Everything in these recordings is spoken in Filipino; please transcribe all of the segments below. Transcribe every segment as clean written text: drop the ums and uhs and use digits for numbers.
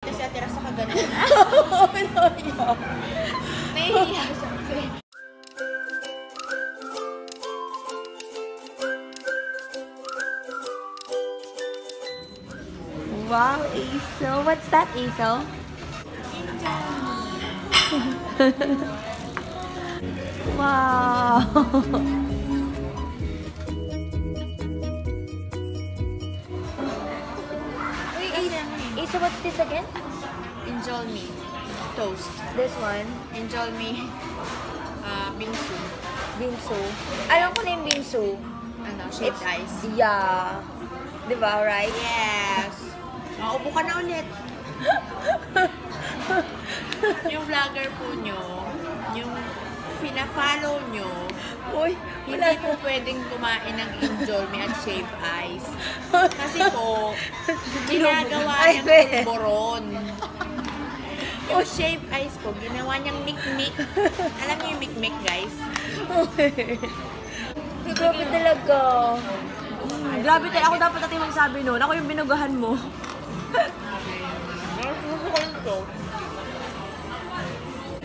Kasi atira sa kaganon. Nahihiya siya kasi. Wow, Aso. What's that, Aso? Wow. Wait, Aso, what's this again? Enjoy me. Toast. This one? Enjoy me. Bingsu. Bingsu. Alam ko na yung bingsu. Ano, shaved ice. Yeah. Diba, right? Yes. Maupo ka na ulit. Yung vlogger po nyo, yung pina-follow nyo, Uy, hindi po pwedeng kumain ng Enjoy Me at shaved ice. Kasi po, ginagawa niyang pulboron. Yung shaved ice po, ginawa niyang mikmik. Alam niyo yung mikmik, guys? Grabe talaga. Grabe tayo. Ako dapat natin magsabi nun. Ako yung binugahan mo.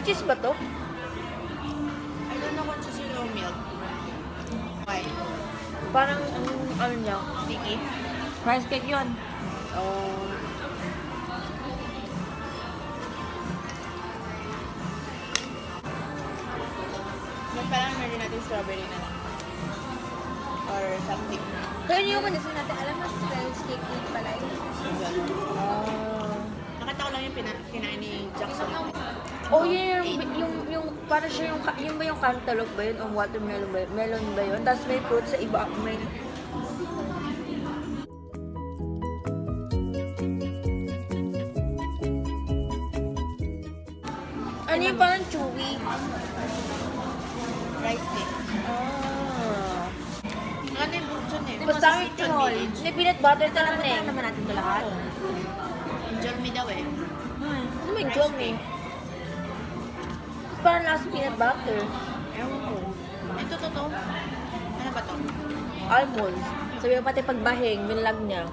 Cheese ba to? I don't know kung susilo milk. Why? Parang, ano niya? Sticky? Rice cake yun. Oh. Yan parang meron natin strawberry na lang. Or something. Kaya niyo ko natin alam na rice cake din pala yun. Nakita ko lang yung kinain ni Jackson. Oh, yun yung para siya yung ba yung cantaloupe ba yun? O watermelon ba yun? Melon ba yun? Tapos may fruit sa iba. May... Ano yung parang chewy? Rice cake. Ah. Ano yung burson eh? Basta may tinol. May peanut butter talaga eh. naman natin ito lahat. Enjoy me daw eh. Ano may jomi? Parang lasa peanut butter. Ewan ko. Ito totoo. Ano ba to? Almonds. Sabi ko pati pagbahing, minlag niya.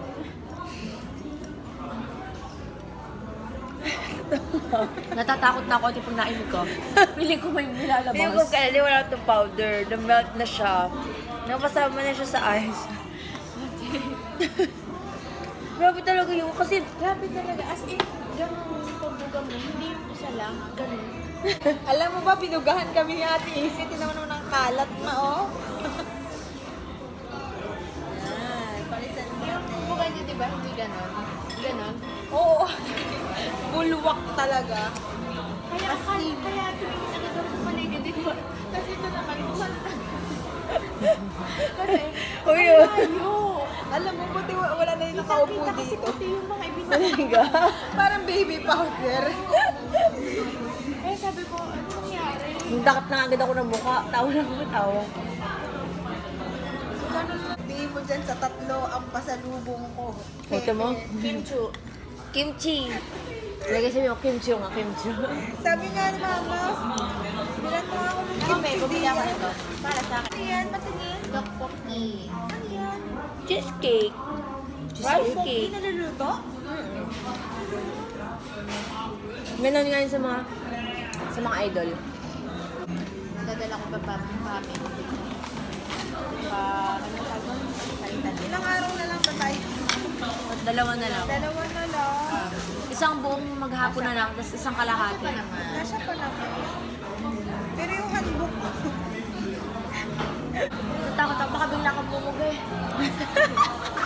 Natatakot na ako at pag nainig ko. Piling ko may nilalabas. Hindi ko kaya wala itong powder. Na-melt na siya. Napasama na siya sa ice. Grabe talaga yung kasi... Grabe talaga. As in, ganun pagbuga mo. Hindi yung isa lang. Ganun. Alam mo ba, pinugahan kami ni Ate Isi. Tinaman mo ng kalat na, oh. Palisan mo. Yung buga niyo, diba? Hindi ganun. Ganun. Oo. Bulwak talaga. Kaya tuwing nagagawin sa paligid, di ba? Kasi ito naman, kumanta. Kasi, Uy, ayaw. Alam mo, buti wala na yung nakaupo Kita kasi dito. puti yung mga ibinigay. talaga. Parang baby powder. Eh, sabi ko, ano nangyari? Yung takot na agad ako ng mukha. Tawa na ako tawa. Tingin mo dyan sa tatlo ang pasalubong ko. Ito mo? Kimchu. Kimchi. Lagay sabi mo, kimchi nga, kimchi. Sabi nga ni Mama, bilan mo ako ng kimchi. Okay, bumili ako nito. Para sa akin. Ano yan? Patingin? Tteokbokki. Ano yan? Cheesecake. Rice cake. Naluluto? Meron nga yun sa mga idol. Nadadala ko pa pamin. Ano pa ba? Salitan. Ilang araw na lang ba tayo? Dalawa na lang. Dalawa na lang. Isang buong maghapon na lang, tapos isang kalahati. Kasya pa naman. Pero yung handbook ko. Natakot ako, baka bigla kang bumugay.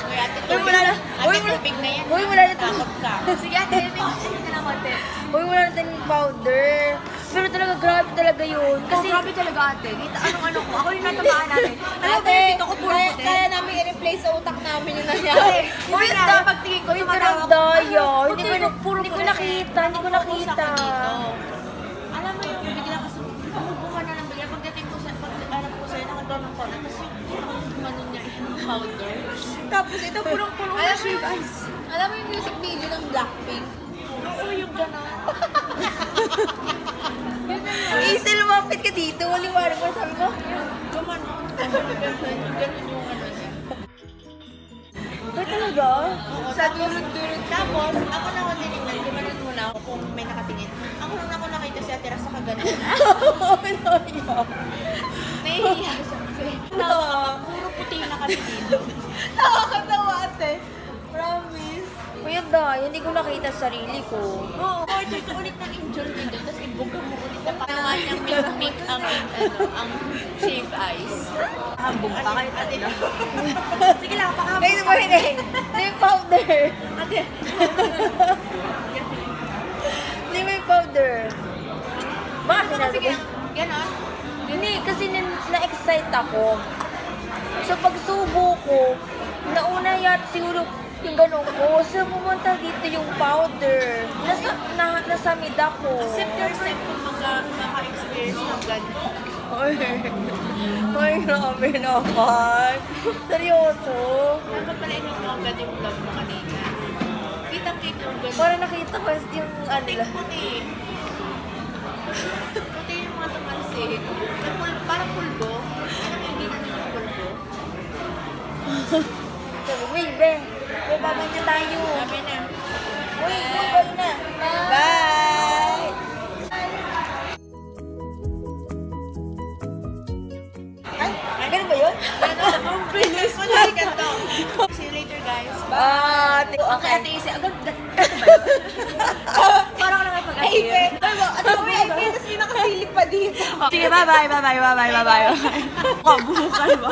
Uy, ate, Uy, wala na. Uy, tubig na yan. Uy, wala na. Takot ka. Sige, ate, ka na konti. Uy, wala na tayong powder. Pero talaga, grabe talaga yun. Kasi, Grabe talaga ate. Kita anong-ano ko. Ako yung natamaan natin. Alam mo, dito ko puro puti. Kaya namin i-replace sa utak namin yung nangyari. Uy, na, pagtingin ko, uy, pero tumatawa ko. daya. Hindi Puti, ko puro hindi ko puti. nakita. Hindi ko nakita. Alam mo yung bigla kasi umubo ka na lang bigla pagdating ko sa pag-arap ko sa'yo nakagawa ng kola tapos yung manon niya yung powder. Tapos ito, purong-purong na Alam mo siya, yung, guys. alam mo yung music video ng Blackpink? Oo, yung gano'n. Isa, lumapit ka dito. Waliwanag ko. Sabi ko, Gumano. Ganun yung ano niya. ay talaga? Sa durot-durot. Tapos, ako na ako dinignan, gumano kung may nakatingin. Ang unang ako nakita si Ate Ras sa kagano'n. Nahihiya siya kasi. Puro puti yung nakatingin. Nakakatawa ate. Promise. Kuya Day, hindi ko nakita sa sarili ko. Oo, order ka ulit ng injure dito, tapos ibuga mo ulit na panawa niyang make ang shaved ice. Hambog pa kayo tatlo. Sige lang, pakahambog Guys, mo hindi. May powder. Ate, Hindi may powder. Baka sige sinabi ko. ganon. Hindi, kasi na-excite ako. So pagsubo ko, nauna yata siguro yung ganun ko. So pumunta dito yung powder. Nasa mid ako. Except first time kung maka-experience ng ganon. Ay, grabe naman. Seryoso. Dapat pala inuungan yung vlog mo kanina. Kitang-kita yung ganon. Parang nakita ko yung ano lang. Puti. Puti yung mga tumalsik. Parang pulbo. Ano may ginano yung pulbo? Sabi, wait, be. May babay na tayo. Sabi na. Uy, bye na. Bye! Ay, ganun ba yun? Ang bilis mo na ganito. See you later, guys. Okay. Ate Isi, agad ba yun? Parang naman pag-ate. Ano ba yung IP? Tapos may nakasilip pa dito. Sige, bye-bye. Kabukan ba?